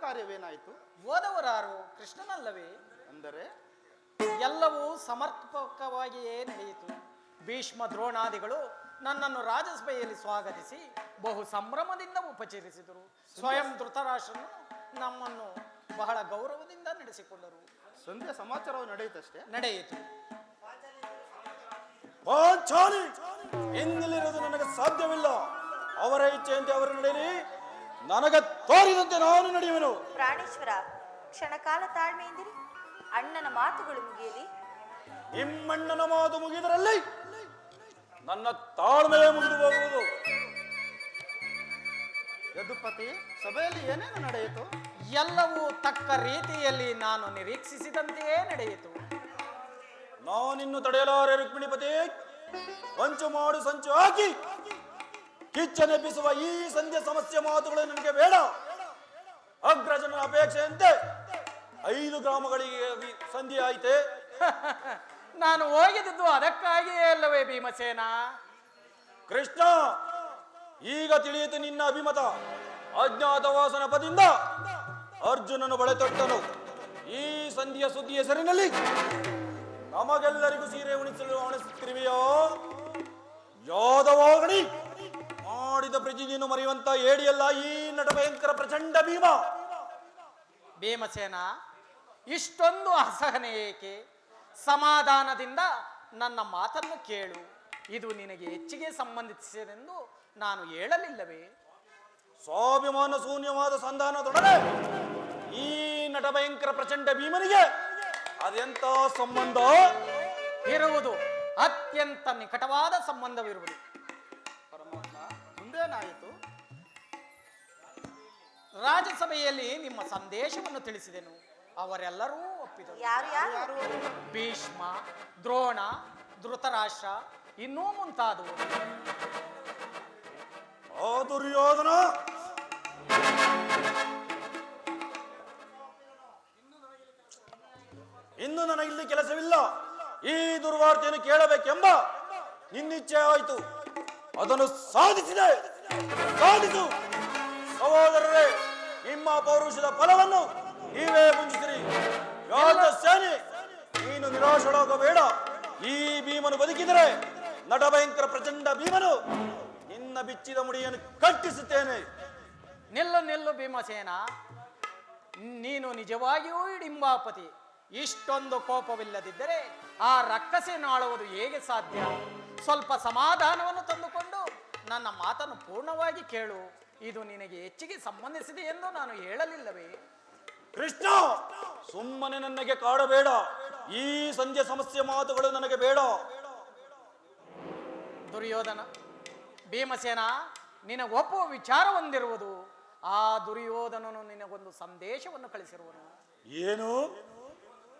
ಕಾರ್ಯವೇನಾಯಿತು? ಓದವರಾರು ಕೃಷ್ಣನಲ್ಲವೇ? ಅಂದರೆ ಎಲ್ಲವೂ ಸಮರ್ಪಕವಾಗಿಯೇ ನಡೆಯಿತು. ಭೀಷ್ಮ ದ್ರೋಣಾದಿಗಳು ನನ್ನನ್ನು ರಾಜಸಭೆಯಲ್ಲಿ ಸ್ವಾಗತಿಸಿ ಬಹು ಸಂಭ್ರಮದಿಂದ ಉಪಚರಿಸಿದರು. ಸ್ವಯಂ ಧೃತರಾಷ್ಟ್ರನು ನಮ್ಮನ್ನು ಬಹಳ ಗೌರವದಿಂದ ನಡೆಸಿಕೊಂಡರು. ಸಂಧ್ಯಾ ಸಮಾಚಾರವು ನಡೆಯಿತಷ್ಟೇ. ನಡೆಯಿತು. ಪಾಂಚಾಲಿ ಎಂದಿಲ್ಲಿರೋದು ನನಗೆ ಸಾಧ್ಯವಿಲ್ಲ. ಅವರ ಇಚ್ಛೆಯಂತೆ ಅವರು ನಡೆಯಲಿ, ನನಗೆ ತೋರಿದಂತೆ ನಾನು ನಡೆಯುವೆನು. ಪ್ರಾಣೇಶ್ವರ, ಕ್ಷಣಕಾಲ ತಾಳ್ಮೆಯಿಂದಿರಿ. ಅಣ್ಣನ ಮಾತುಗಳು ಮುಗಿಯಲಿ. ನಿಮ್ಮಣ್ಣನ ಮಾತು ಮುಗಿದರಲ್ಲಿ ನನ್ನ ತಾಳ್ಮೆಯೇ ಮುಗಿದು ಹೋಗುವುದು. ಯದುಪತಿ, ಸಭೆಯಲ್ಲಿ ಏನೇನು ನಡೆಯಿತು? ಎಲ್ಲವೂ ತಕ್ಕ ರೀತಿಯಲ್ಲಿ ನಾನು ನಿರೀಕ್ಷಿಸಿದಂತೆಯೇ ನಡೆಯಿತು. ನಾನಿನ್ನು ತಡೆಯಲಾರೆ ರುಕ್ಮಿಣಿಪತಿ. ಹೊಂಚು ಮಾಡು ಸಂಚು ಹಾಕಿ ಕಿಚ್ಚನೆಬ್ಬಿಸುವ ಈ ಸಂಧ್ಯಾ ಸಮಸ್ಯೆ ಮಾತುಗಳು ನನಗೆ ಬೇಡ. ಅಗ್ರಜನ ಅಪೇಕ್ಷೆಯಂತೆ 5 ಗ್ರಾಮಗಳಿಗೆ ಸಂಧಿ ಆಯ್ತೆ. ನಾನು ಹೋಗಿದ್ದು ಅದಕ್ಕಾಗಿಯೇ ಅಲ್ಲವೇ ಭೀಮಸೇನ? ಕೃಷ್ಣ, ಈಗ ತಿಳಿಯಿತು ನಿನ್ನ ಅಭಿಮತ. ಅಜ್ಞಾತವಾಸನ ಪದಿಂದ ಅರ್ಜುನನು ಬಳೆ ತೊಟ್ಟನು. ಈ ಸಂಧಿಯ ಸುದ್ದಿ ಹೆಸರಿನಲ್ಲಿ ನಮಗೆಲ್ಲರಿಗೂ ಸೀರೆ ಉಣಿಸುತ್ತಿರುವೆಯೋ? ಯಾದವಾಗಣಿ ಮಾಡಿದ ಪ್ರತಿದಿನ ಮರೆಯುವಂತ ಏಡಿಯಲ್ಲ ಈ ನಟ ಭಯಂಕರ ಪ್ರಚಂಡ ಭೀಮ. ಭೀಮಸೇನ, ಇಷ್ಟೊಂದು ಅಸಹನೆ ಏಕೆ? ಸಮಾಧಾನದಿಂದ ನನ್ನ ಮಾತನ್ನು ಕೇಳು. ಇದು ನಿನಗೆ ಹೆಚ್ಚಿಗೆ ಸಂಬಂಧಿಸಿದೆಂದು ನಾನು ಹೇಳಲಿಲ್ಲವೇ? ಸ್ವಾಭಿಮಾನ ಶೂನ್ಯವಾದ ಸಂಧಾನದೊಡನೆ ಈ ನಟ ಭಯಂಕರ ಪ್ರಚಂಡ ಭೀಮನಿಗೆ ಅದೆಂತ ಸಂಬಂಧ ಇರುವುದು? ಅತ್ಯಂತ ನಿಕಟವಾದ ಸಂಬಂಧವಿರುವುದು. ಪರಮಾತ್ಮ, ಮುಂದೇನಾಯಿತು? ರಾಜಸಭೆಯಲ್ಲಿ ನಿಮ್ಮ ಸಂದೇಶವನ್ನು ತಿಳಿಸಿದೆನು. ಅವರೆಲ್ಲರೂ ಒಪ್ಪಿದರು. ಯಾರು ಯಾರು? ಭೀಷ್ಮ, ದ್ರೋಣ, ಧೃತರಾಷ್ಟ್ರ, ಇನ್ನೂ ಮುಂತಾದವರು. ಆ ದುರ್ಯೋಧನ ಇನ್ನು ನನಗಿಲ್ಲಿ ಕೆಲಸವಿಲ್ಲ. ಈ ದುರ್ವಾರ್ತೆಯನ್ನು ಕೇಳಬೇಕೆಂಬ ನಿನ್ನಿಚ್ಛೆ ಆಯಿತು. ಅದನ್ನು ಸಾಧಿಸಿದೆ. ಸಾಧಿಸು ಸಹೋದರರೇ. ನಿಮ್ಮ ಪೌರುಷದ ಫಲವನ್ನು ನೀವೇ ಮುಂಜಿಸಿರಿ. ಯಾದ ಸೇನೆ, ನೀನು ನಿರಾಶರಾಗಬೇಡ. ಈ ಭೀಮನು ಬದುಕಿದರೆ ನಟ ಭಯಂಕರ ಪ್ರಚಂಡ ಭೀಮನು ನಿನ್ನ ಬಿಚ್ಚಿದ ಮುಡಿಯನ್ನು ಕಟ್ಟಿಸುತ್ತೇನೆ. ನಿಲ್ಲು ನಿಲ್ಲು ಭೀಮಸೇನ, ನೀನು ನಿಜವಾಗಿಯೂ ಹಿಡಿಂಬಾಪತಿ. ಇಷ್ಟೊಂದು ಕೋಪವಿಲ್ಲದಿದ್ದರೆ ಆ ರಕ್ಕಸೆಯನ್ನು ಆಳುವುದು ಹೇಗೆ ಸಾಧ್ಯ? ಸ್ವಲ್ಪ ಸಮಾಧಾನವನ್ನು ತಂದುಕೊಂಡು ನನ್ನ ಮಾತನ್ನು ಪೂರ್ಣವಾಗಿ ಕೇಳು. ಇದು ನಿನಗೆ ಹೆಚ್ಚಿಗೆ ಸಂಬಂಧಿಸಿದೆ ಎಂದು ನಾನು ಹೇಳಲಿಲ್ಲವೇ? ಕೃಷ್ಣ, ಸುಮ್ಮನೆ ನನಗೆ ಕಾಡಬೇಡ. ಈ ಸಂಧ್ಯಾ ಸಮಸ್ಯೆ ಮಾತುಗಳು ನನಗೆ ಬೇಡ. ದುರ್ಯೋಧನ, ಭೀಮಸೇನ ನಿನಗೊಪ್ಪುವ ವಿಚಾರ ಹೊಂದಿರುವುದು. ಆ ದುರ್ಯೋಧನನು ನಿನಗೊಂದು ಸಂದೇಶವನ್ನು ಕಳಿಸಿರುವನು. ಏನು?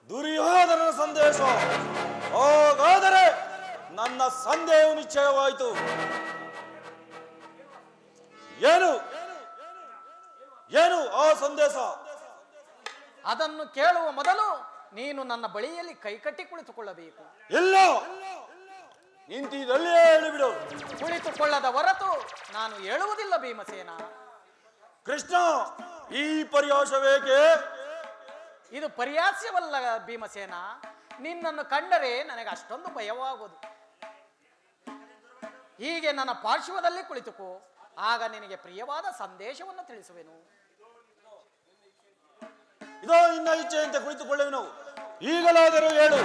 ದುರ್ಯೋಧನನ ಸಂದೇಶ? ಹಾಗಾದರೆ ನನ್ನ ಸಂದೇಹವು ನಿಶ್ಚಯವಾಯಿತು. ಏನು ಏನು ಆ ಸಂದೇಶ? ಅದನ್ನು ಕೇಳುವ ಮೊದಲು ನೀನು ನನ್ನ ಬಳಿಯಲ್ಲಿ ಕೈಕಟ್ಟಿ ಕುಳಿತುಕೊಳ್ಳಬೇಕು. ಇಲ್ಲ, ನಿಂತಿದ್ದಲ್ಲಿಯೇ ಹೇಳಿಬಿಡು. ಕುಳಿತುಕೊಳ್ಳದ ಹೊರತು ನಾನು ಹೇಳುವುದಿಲ್ಲ ಭೀಮಸೇನ. ಕೃಷ್ಣ, ಈ ಪರ್ಯಾಸವೇಕೆ? ಇದು ಪರ್ಯಾಸ್ಯವಲ್ಲ ಭೀಮಸೇನ. ನಿನ್ನನ್ನು ಕಂಡರೆ ನನಗೆ ಅಷ್ಟೊಂದು ಭಯವಾಗುವುದು. ಹೀಗೆ ನನ್ನ ಪಾರ್ಶ್ವದಲ್ಲಿ ಕುಳಿತುಕೋ, ಆಗ ನಿನಗೆ ಪ್ರಿಯವಾದ ಸಂದೇಶವನ್ನು ತಿಳಿಸುವೆನು. ಇದೋ ನಿನ್ನ ಇಚ್ಛೆಯಂತೆ ಕುಳಿತುಕೊಳ್ಳುವೆನು. ಈಗಲಾದರೂ ಹೇಳು.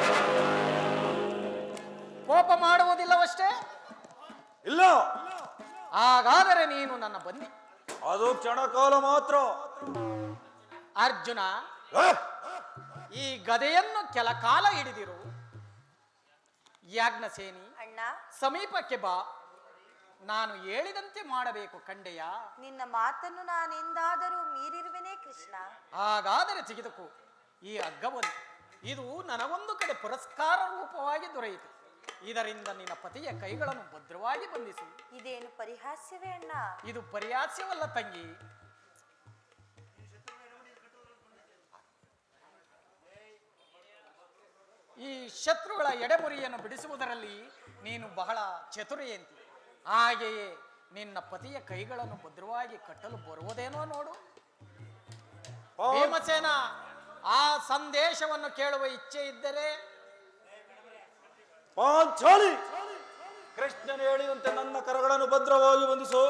ಕೋಪ ಮಾಡುವುದಿಲ್ಲವಷ್ಟೇ? ಇಲ್ಲ. ಹಾಗಾದರೆ ನೀನು ನನ್ನ ಬಂದಿ. ಅದು ಕ್ಷಣಕಾಲ ಮಾತ್ರ. ಅರ್ಜುನ, ಆ? ಈ ಗದೆಯನ್ನು ಕೆಲ ಕಾಲ ಹಿಡಿದಿರು. ಯಾಜ್ಞಸೇನಿ, ಅಣ್ಣ, ಸಮೀಪಕ್ಕೆ ಬಾ. ನಾನು ಹೇಳಿದಂತೆ ಮಾಡಬೇಕು ಕಂಡೆಯ. ನಿನ್ನ ಮಾತನ್ನು ನಾನೆಂದಾದರೂ ಮೀರಿರುವೆನೇ ಕೃಷ್ಣ? ಹಾಗಾದರೆ ತೆಗೆದುಕೋ ಈ ಹಗ್ಗವನ್ನು. ಇದು ನನಗೊಂದು ಕಡೆ ಪುರಸ್ಕಾರ ರೂಪವಾಗಿ ದೊರೆಯಿತು. ಇದರಿಂದ ನಿನ್ನ ಪತಿಯ ಕೈಗಳನ್ನು ಭದ್ರವಾಗಿ ಬಂಧಿಸು. ಇದೇನು ಪರಿಹಾಸ್ಯವೇ ಅಣ್ಣ? ಇದು ಪರ್ಯಾಸ್ಯವಲ್ಲ ತಂಗಿ. ಈ ಶತ್ರುಗಳ ಎಡೆಮುರಿಯನ್ನು ಬಿಡಿಸುವುದರಲ್ಲಿ ನೀನು ಬಹಳ ಚತುರಿಯಂತಿ. ಹಾಗೆಯೇ ನಿನ್ನ ಪತಿಯ ಕೈಗಳನ್ನು ಭದ್ರವಾಗಿ ಕಟ್ಟಲು ಬರುವುದೇನೋ ನೋಡು. ಭೀಮಸೇನ, ಆ ಸಂದೇಶವನ್ನು ಕೇಳುವ ಇಚ್ಛೆ ಇದ್ದರೆ ಪಾಂಚಾಲಿ, ಕೃಷ್ಣನು ಹೇಳಿದಂತೆ ನನ್ನ ಕರಗಳನ್ನು ಭದ್ರವಾಗಿ ಬಂಧಿಸು.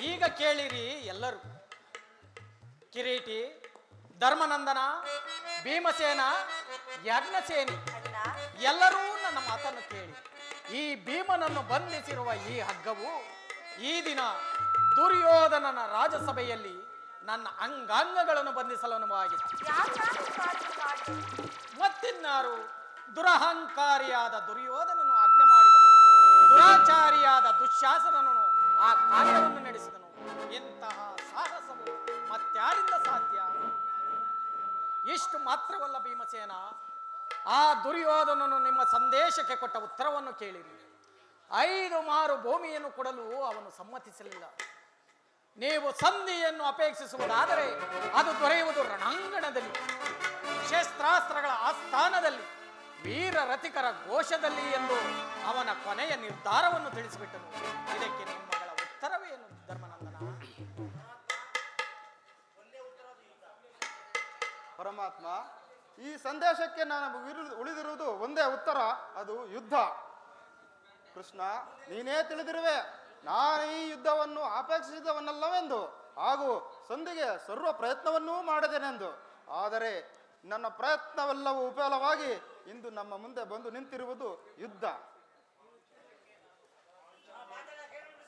ಈಗ ಕೇಳಿರಿ ಎಲ್ಲರೂ. ಕಿರೀಟಿ, ಧರ್ಮನಂದನ, ಭೀಮಸೇನ, ಯಜ್ಞಸೇನಿ ಅಣ್ಣ, ಎಲ್ಲರೂ ನನ್ನ ಮಾತನ್ನು ಕೇಳಿ. ಈ ಭೀಮನನ್ನು ಬಂಧಿಸಿರುವ ಈ ಹಗ್ಗವು ಈ ದಿನ ದುರ್ಯೋಧನನ ರಾಜಸಭೆಯಲ್ಲಿ ನನ್ನ ಅಂಗಾಂಗಗಳನ್ನು ಬಂಧಿಸಲು ಅನುವಾಗಿತ್ತು. ಯಾಕಾದ್ರೂ ಕಾರ್ಯ ಮಾಡಿ ಮತ್ತಿನ್ನಾರು ದುರಹಂಕಾರಿಯಾದ ದುರ್ಯೋಧನನು ಆಜ್ಞೆ ಮಾಡಿದನು, ದುರಾಚಾರಿಯಾದ ದುಶ್ಯಾಸನನು ಆ ಕಾರ್ಯವನ್ನು ನಡೆಸಿದನು. ಇಂತಹ ಸಾಹಸವು ಮತ್ಯಾರಿಂದ ಸಾಧ್ಯ? ಇಷ್ಟು ಮಾತ್ರವಲ್ಲ ಭೀಮಸೇನ, ಆ ದುರ್ಯೋಧನನು ನಿಮ್ಮ ಸಂದೇಶಕ್ಕೆ ಕೊಟ್ಟ ಉತ್ತರವನ್ನು ಕೇಳಿರಿ. 5 ಮಾರು ಭೂಮಿಯನ್ನು ಕೊಡಲು ಅವನು ಸಮ್ಮತಿಸಲಿಲ್ಲ. ನೀವು ಸಂಧಿಯನ್ನು ಅಪೇಕ್ಷಿಸುವುದಾದರೆ ಅದು ದೊರೆಯುವುದು ರಣಾಂಗಣದಲ್ಲಿ, ಶಸ್ತ್ರಾಸ್ತ್ರಗಳ ಆಸ್ಥಾನದಲ್ಲಿ, ವೀರ ರಥಿಕರ ಘೋಷದಲ್ಲಿ ಎಂದು ಅವನ ಕೊನೆಯ ನಿರ್ಧಾರವನ್ನು ತಿಳಿಸಿಬಿಟ್ಟನು. ಇದಕ್ಕೆ ನಿಮ್ಮಗಳ ಉತ್ತರವೇನು ಧರ್ಮನಂದನ? ಪರಮಾತ್ಮ, ಈ ಸಂದೇಶಕ್ಕೆ ನಾನು ಉಳಿದಿರುವುದು ಒಂದೇ ಉತ್ತರ, ಅದು ಯುದ್ಧ. ಕೃಷ್ಣ, ನೀನೇ ತಿಳಿದಿರುವೆ ನಾನು ಈ ಯುದ್ಧವನ್ನು ಅಪೇಕ್ಷಿಸಿದವನ್ನಲ್ಲವೆಂದು, ಹಾಗೂ ಸಂಧಿಗೆ ಸರ್ವ ಪ್ರಯತ್ನವನ್ನೂ ಮಾಡಿದೆನೆಂದು. ಆದರೆ ನನ್ನ ಪ್ರಯತ್ನವೆಲ್ಲವೂ ವಿಫಲವಾಗಿ ಇಂದು ನಮ್ಮ ಮುಂದೆ ಬಂದು ನಿಂತಿರುವುದು ಯುದ್ಧ.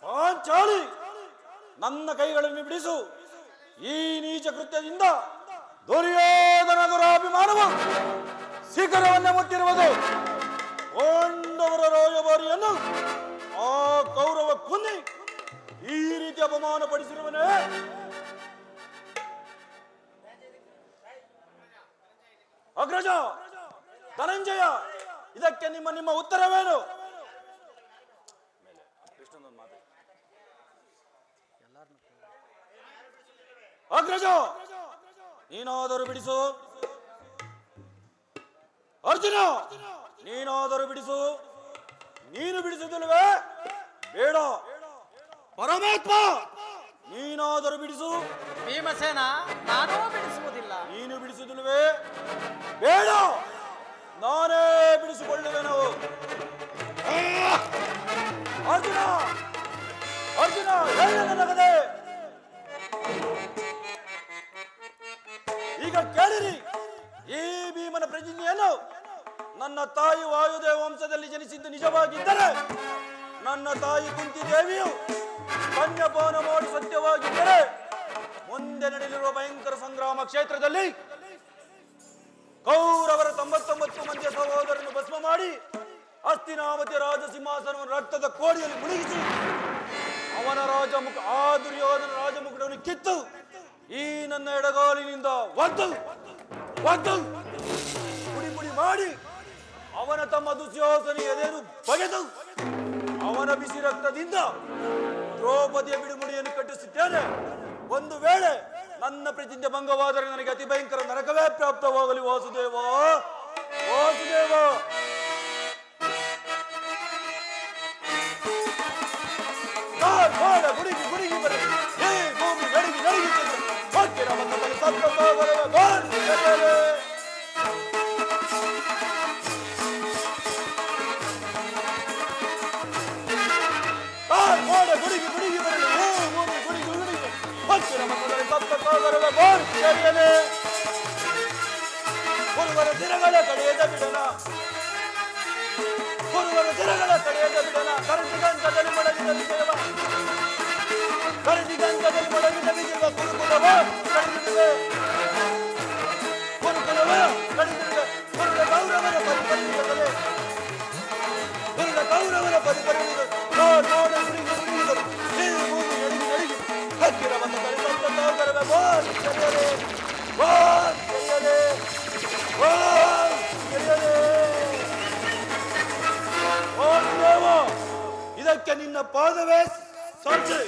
ಪಾಂಚಾಲಿ, ನನ್ನ ಕೈಗಳನ್ನು ಬಿಡಿಸು. ಈ ನೀಚ ಕೃತ್ಯದಿಂದ ದುರ್ಯೋಧನ ದುರಾಭಿಮಾನವು ಶಿಖರವನ್ನೇ ಮುಟ್ಟಿರುವುದು. ಪಾಂಡವರ ರಾಯಭಾರಿಯನ್ನು ಆ ಕೌರವ ಕುನ್ನಿ ಈ ರೀತಿ ಅಪಮಾನ ಪಡಿಸಿರುವನೇ. ಅಗ್ರಜ, ಧನಂಜಯ, ಇದಕ್ಕೆ ನಿಮ್ಮ ಉತ್ತರವೇನು? ಅಗ್ರಜ, ನೀನಾದರೂ ಬಿಡಿಸು. ಅರ್ಜುನ, ನೀನಾದರೂ ಬಿಡಿಸು. ನೀನು ಬಿಡಿಸುವುದಿಲ್ಲವೇ? ಬೇಡ. ಪರಮಾತ್ಮ, ನೀನಾದರೂ ಬಿಡಿಸು. ಭೀಮಸೇನ, ನಾನೂ ಬಿಡಿಸುವುದಿಲ್ಲ. ನೀನು ಬಿಡಿಸುವುದಿಲ್ಲವೇ? ಬೇಡ, ನಾನೇ ಬಿಡಿಸಿಕೊಳ್ಳುವೆನು. ಅರ್ಜುನ, ಅರ್ಜುನ, ನಗದೆ. ಈಗ ಕೇಳಿರಿ, ಈ ಭೀಮನ ಪ್ರತಿಜ್ಞೆಯನ್ನು ನನ್ನ ತಾಯಿ ವಾಯುದೇವ ವಂಶದಲ್ಲಿ ಜನಿಸಿದ್ದು ನಿಜವಾಗಿದ್ದರೆ, ನನ್ನ ತಾಯಿ ಕುಂತಿ ದೇವಿಯು ಕನ್ಯಪಾನ ಮಾಡಿ ಸತ್ಯವಾಗಿದ್ದರೆ, ಮುಂದೆ ನಡೆಯಲಿರುವ ಭಯಂಕರ ಸಂಗ್ರಾಮ ಕ್ಷೇತ್ರದಲ್ಲಿ ಕೌರವರ 99 ಮಂದಿಯ ಸಹೋದರನ್ನು ಭಸ್ಮ ಮಾಡಿ ಹಸ್ತಿನಾವತಿಯ ರಾಜ ಸಿಂಹಾಸನವನ್ನು ರಕ್ತದ ಕೋಡಿಯಲ್ಲಿ ಮುಳುಗಿಸಿ ಅವನ ರಾಜಮುಖ ಆ ದುರ್ಯೋಧನ ರಾಜಮುಖವನ್ನು ಕಿತ್ತು ಈ ನನ್ನ ಎಡಗಾಲಿನಿಂದ ಒದ್ದು ಪುಡಿ ಪುಡಿ ಮಾಡಿ ಅವನ ತಮ್ಮ ದುಶ್ಯಾಸನ ಎದೆಯನ್ನು ಬಗೆದು ಅವನ ಬಿಸಿ ರಕ್ತದಿಂದ ದ್ರೌಪದಿಯ ಬಿಡುಮುಡಿಯನ್ನು ಕಟ್ಟಿಸಿದ್ದೇನೆ. ಒಂದು ವೇಳೆ ನನ್ನ ಪ್ರತಿಜ್ಞೆ ಭಂಗವಾದರೆ ನನಗೆ ಅತಿ ಭಯಂಕರ ನರಕವೇ ಪ್ರಾಪ್ತವಾಗಲಿ. ವಾಸುದೇವ, ವಾಸುದೇವ. ಗುಡಿಗಿ ಗುಡಿಗಿ ಬರ ಹೇ ಭೂಮಿ ನಡಿಗಿ ನಡಿಗಿ ಹತ್ತಿರ ಬಂದ ಬಳಿ ಗುಡಿಗಿ ಗುಡಿಗಿ ಬರಲಿ ಹೇ ಭೂಮಿ ಗುಡಿಗಿ ಗುಡಿಗಿ ಹತ್ತಿರ ಬಂದ ಬಳಿ ಸಪ್ತಸಾಗರದ ಗೋರ್ ಕರೆಯಲೆ ಗುರುವರ ದಿನಗಳ ಕಡೆಯದ ಬಿಡನ, ಗುರುವರ ದಿನಗಳ ಕಡೆಯದ ಬಿಡನ. ಕರಸಿಗಂಧದಲ್ಲಿ ಮೊಳಗಿದ ವಿಜಯವ, ಕರಸಿಗಂಧದಲ್ಲಿ ಮೊಳಗಿದ ವಿಜಯವ ಗುರುಕುಲವ ಕಡಿದಿದೆ, ಗುರುಕುಲವ ಕಡಿದಿದೆ. ಗುರುಳ ಕೌರವರ ಪರಿಪರಿಸಿದರೆ, ಗುರುಳ ಕೌರವರ ಪರಿಪರಿಸಿದರು. ನೋಡ ಗುಡಿಗೆ ಗುಡಿಗಿದರು ಈ ಭೂಮಿ ನಡಿಗಿ ನಡಿಗಿ ಹತ್ತಿರ ಬಂದ ಬಳಿ ಸಪ್ತಸಾಗರವೇ ಗೋರ್ ಕರೆಯಲೆ, ಗೋರ್ ಕರೆಯಲೆ, ಗೋರ್ ಕರೆಯಲೆ. ಓ ದೇವ, ಇದಕ್ಕೆ ನಿನ್ನ ಪಾದವೇ ಸಾಕ್ಷಿ.